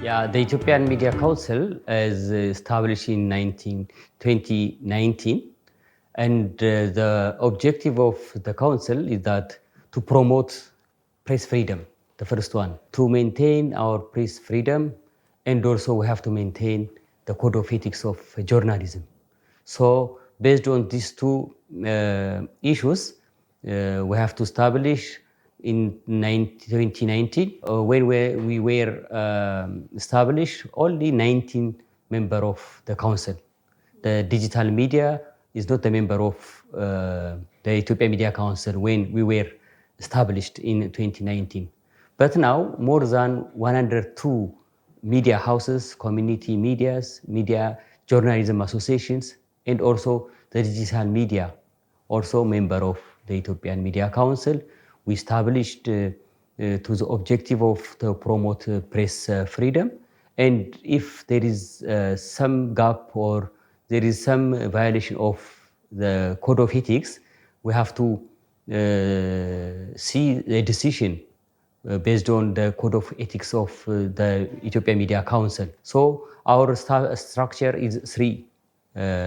Yeah, the Ethiopian Media Council is established in 2019, and the objective of the council is that to promote press freedom, the first one, to maintain our press freedom, and also we have to maintain the code of ethics of journalism. So based on these two issues, we have to establish in 2019, when we were established, only 19 member of the council. The digital media is not a member of the Ethiopian Media Council when we were established in 2019. But now more than 102 media houses, community medias, media journalism associations, and also the digital media, also member of the Ethiopian Media Council. We established to the objective of to promote press freedom. And if there is some gap or there is some violation of the code of ethics, we have to see a decision based on the code of ethics of the Ethiopian Media Council. So our structure is three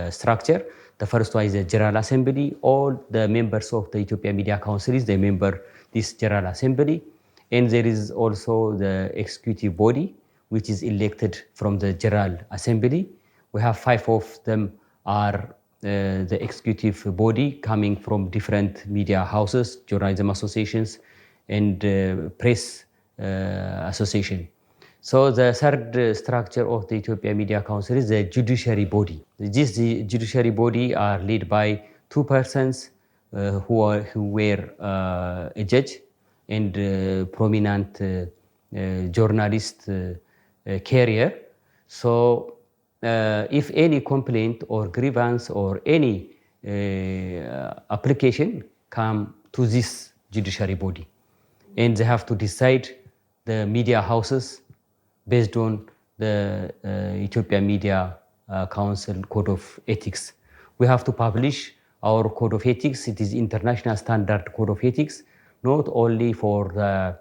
structure. The first one is the General Assembly. All the members of the Ethiopian Media Council is the member this General Assembly. And there is also the executive body, which is elected from the General Assembly. We have 5 of them are the executive body coming from different media houses, journalism associations, and press association. So the third structure of the Ethiopian Media Council is the judiciary body. This judiciary body are led by 2 persons who were a judge and prominent journalist career. So if any complaint or grievance or any application come to this judiciary body, and they have to decide the media houses based on the Ethiopian Media Council Code of Ethics. We have to publish our Code of Ethics. It is international standard Code of Ethics, not only for the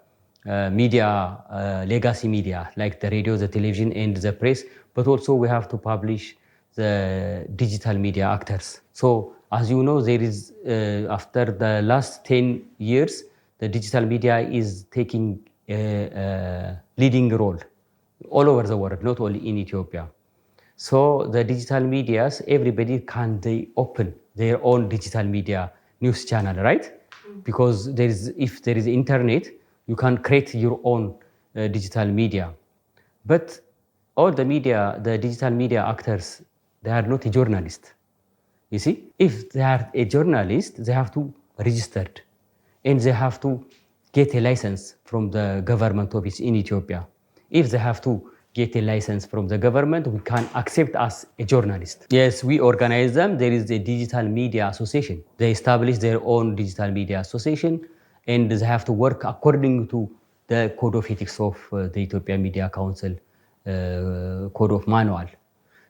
media, legacy media, like the radio, the television, and the press, but also we have to publish the digital media actors. So as you know, there is, after the last 10 years, the digital media is taking a leading role all over the world, not only in Ethiopia. So the digital medias, everybody can they open their own digital media news channel, right? Because if there is internet, you can create your own digital media. But all the media, the digital media actors, they are not a journalist. You see, if they are a journalist, they have to register it, and they have to get a license from the government office in Ethiopia. If they have to get a license from the government, we can accept as a journalist. Yes, we organize them. There is a digital media association. They establish their own digital media association, and they have to work according to the code of ethics of the Ethiopian Media Council code of manual.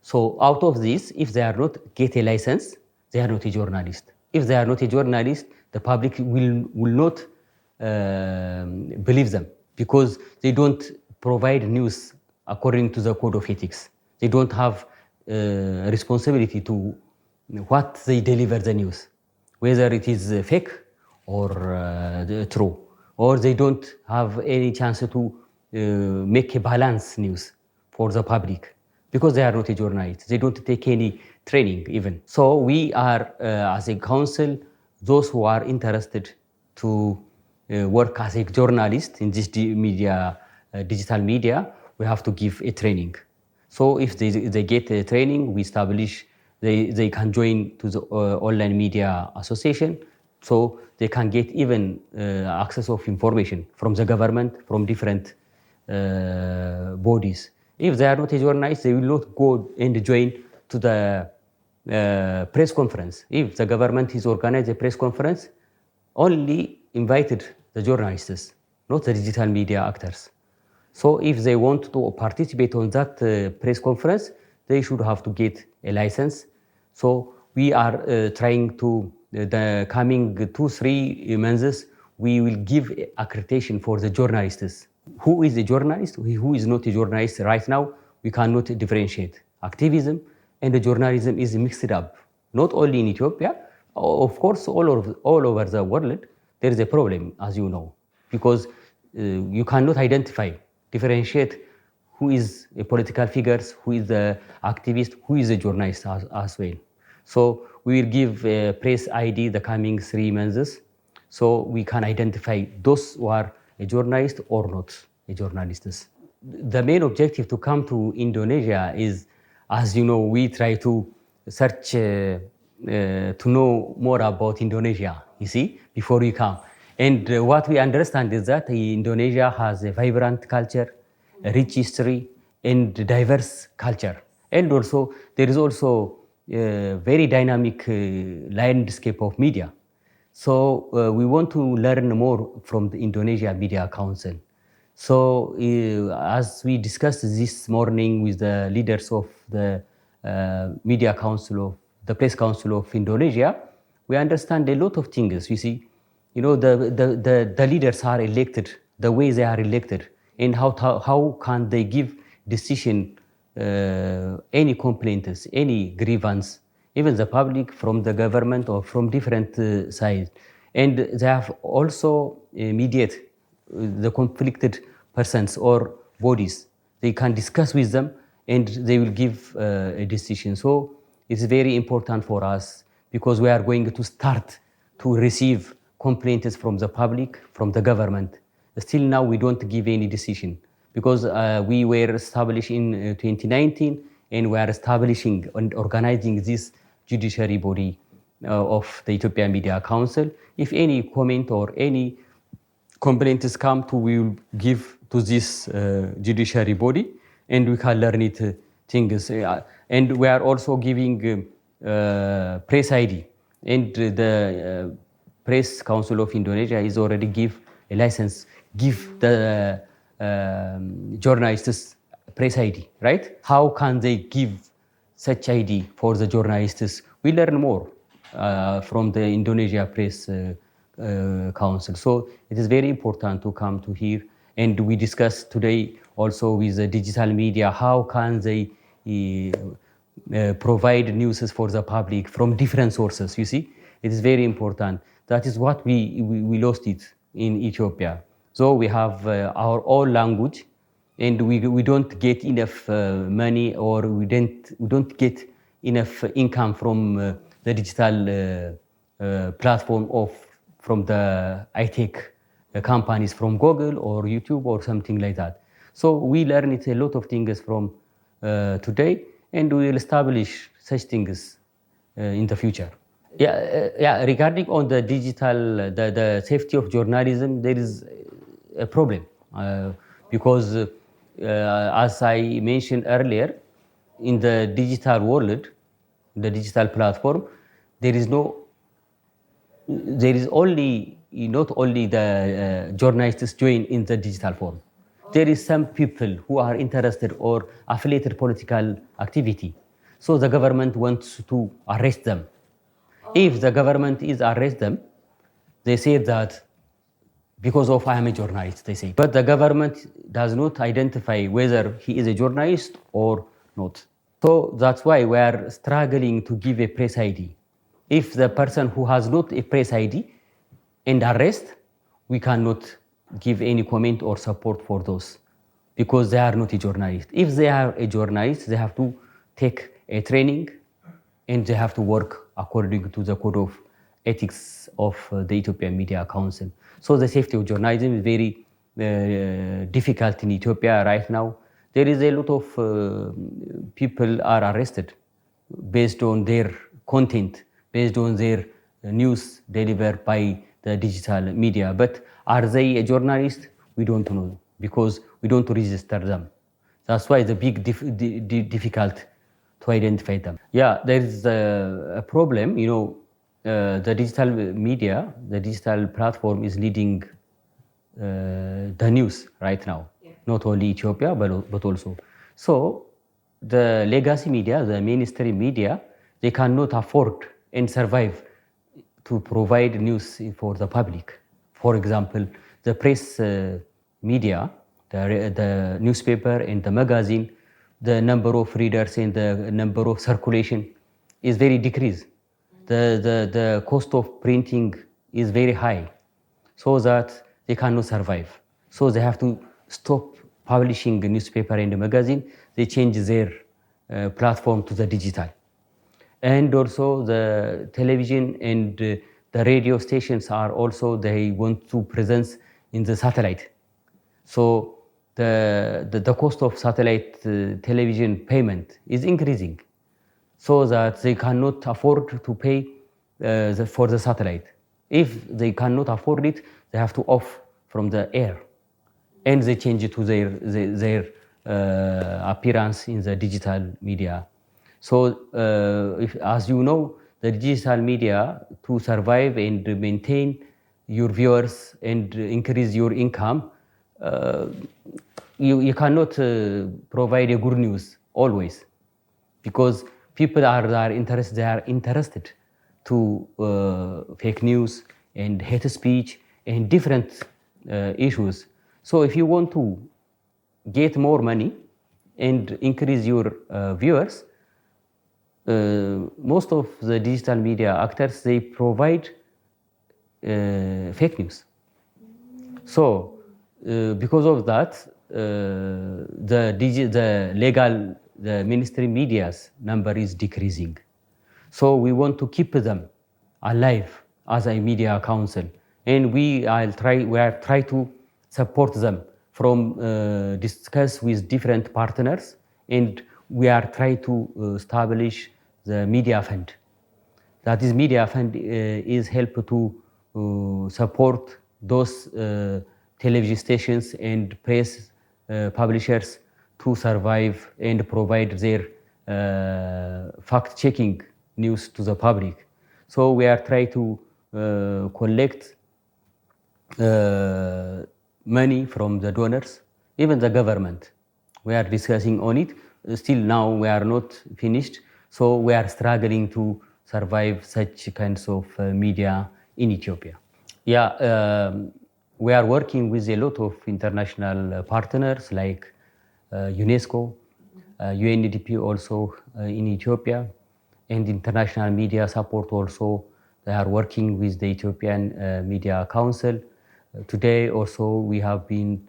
So out of this, if they are not get a license, they are not a journalist. If they are not a journalist, the public will not believe them, because they don't provide news according to the code of ethics. They don't have responsibility to what they deliver the news, whether it is fake or true, or they don't have any chance to make a balanced news for the public, because they are not a journalist. They don't take any training even. So we are, as a council, those who are interested to work as a journalist in this media, digital media, we have to give a training. So if they get a training, we establish, they can join to the online media association, so they can get even access of information from the government, from different bodies. If they are not a journalist, they will not go and join to the press conference. If the government is organized a press conference, only invited the journalists, not the digital media actors. So if they want to participate on that press conference, they should have to get a license. So we are trying to, the coming 2-3 months, we will give accreditation for the journalists who is a journalist, who is not a journalist. Right now, we cannot differentiate. Activism and journalism is mixed up, not only in Ethiopia, of course, all over the world. There is a problem, as you know, because you cannot differentiate who is a political figure, who is the activist, who is a journalist as well. So we will give a press ID the coming 3 months, so we can identify those who are a journalist or not a journalist. The main objective to come to Indonesia is, as you know, we try to search to know more about Indonesia, you see, before we come. And what we understand is that Indonesia has a vibrant culture, a rich history, and diverse culture. And also, there is also a very dynamic landscape of media. So we want to learn more from the Indonesia Media Council. So as we discussed this morning with the leaders of the Media Council, of the Press Council of Indonesia, we understand a lot of things. You see, you know, the leaders are elected, the way they are elected, and how can they give decision, any complaints, any grievance, even the public, from the government or from different sides. And they have also mediate the conflicted persons or bodies. They can discuss with them and they will give a decision. So it's very important for us because we are going to start to receive complaints from the public, from the government. Still now we don't give any decision because we were established in 2019 and we are establishing and organizing this judiciary body of the Ethiopian Media Council. If any comment or any complaints come to, we will give to this judiciary body and we can learn it things. And we are also giving press ID, and the Press Council of Indonesia is already give a license, give the journalists press ID, right? How can they give such ID for the journalists? We learn more from the Indonesia Press Council. So it is very important to come to here, and we discuss today also with the digital media, how can they provide news for the public from different sources. You see, it is very important. That is what we lost it in Ethiopia. So we have our own language, and we don't get enough money, or we don't get enough income from the digital platform from the high-tech companies, from Google or YouTube or something like that. So we learn it a lot of things from today, and we will establish such things in the future. Regarding on the digital, the safety of journalism, there is a problem because as I mentioned earlier, in the digital world, the digital platform, there is only not only the journalists join in the digital form. There is some people who are interested or affiliated political activity. So the government wants to arrest them. If the government is arrest them, they say that because of I am a journalist, they say. But the government does not identify whether he is a journalist or not. So that's why we are struggling to give a press ID. If the person who has not a press ID and arrest, we cannot give any comment or support for those because they are not a journalist. If they are a journalist, they have to take a training and they have to work according to the code of ethics of the Ethiopian Media Council. So the safety of journalism is very difficult in Ethiopia right now. There is a lot of people are arrested based on their content, based on their news delivered by the digital media. But are they a journalist? We don't know because we don't register them. That's why the big difficult to identify them. Yeah, there is a problem. You know, the digital media, the digital platform is leading the news right now. Yeah. Not only Ethiopia, but also. So the legacy media, the mainstream media, they cannot afford and survive to provide news for the public. For example, the press media, the newspaper and the magazine, the number of readers and the number of circulation is very decreased. The cost of printing is very high, so that they cannot survive. So they have to stop publishing a newspaper and a magazine. They change their platform to the digital. And also the television and the radio stations are also, they want to presence in the satellite. So the cost of satellite television payment is increasing, so that they cannot afford to pay for the satellite. If they cannot afford it, they have to off from the air, and they change it to their appearance in the digital media. So, as you know, the digital media, to survive and maintain your viewers and increase your income, you cannot provide a good news always, because people are interested to fake news and hate speech and different issues. So if you want to get more money and increase your viewers, most of the digital media actors, they provide fake news. So because of that, the ministry media's number is decreasing. So we want to keep them alive as a media council, and we are try to support them from discuss with different partners, and we are trying to establish the media fund. That is, media fund is help to support those television stations and press publishers to survive and provide their fact-checking news to the public. So we are trying to collect money from the donors, even the government. We are discussing on it. Still now we are not finished, so we are struggling to survive such kinds of media in Ethiopia. Yeah, we are working with a lot of international partners like UNESCO, UNDP also in Ethiopia, and international media support also. They are working with the Ethiopian Media Council. Today also we have been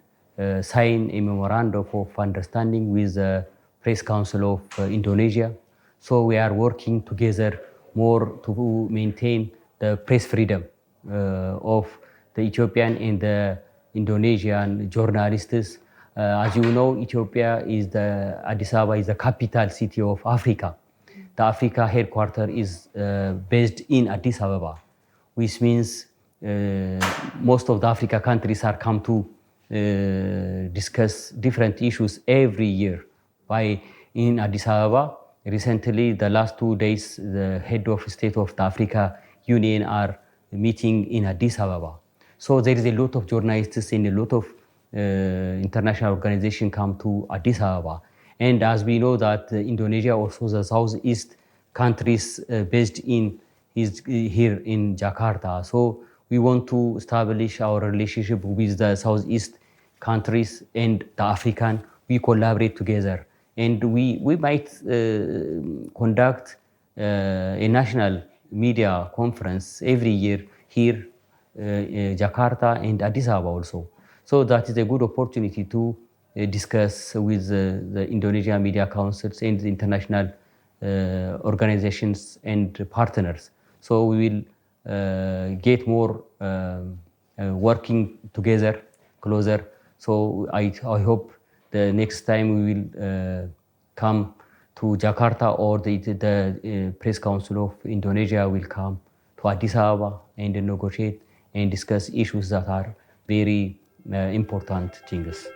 signed a memorandum of understanding with the Press Council of Indonesia. So we are working together more to maintain the press freedom of the Ethiopian and the Indonesian journalists. As you know, Ethiopia is Addis Ababa is the capital city of Africa. The Africa headquarters is based in Addis Ababa, which means most of the Africa countries are come to discuss different issues every year in Addis Ababa. Recently, the last 2 days, the head of state of the Africa Union are meeting in Addis Ababa. So there is a lot of journalists and a lot of international organizations come to Addis Ababa. And as we know that Indonesia, also the southeast countries based here in Jakarta. So we want to establish our relationship with the southeast countries and the African. We collaborate together, and we might conduct a national media conference every year here Jakarta and Addis Ababa also. So that is a good opportunity to discuss with the Indonesian Media Councils and the international organizations and partners. So we will get more working together, closer. So I hope the next time we will come to Jakarta, or the Press Council of Indonesia will come to Addis Ababa and negotiate and discuss issues that are very important things.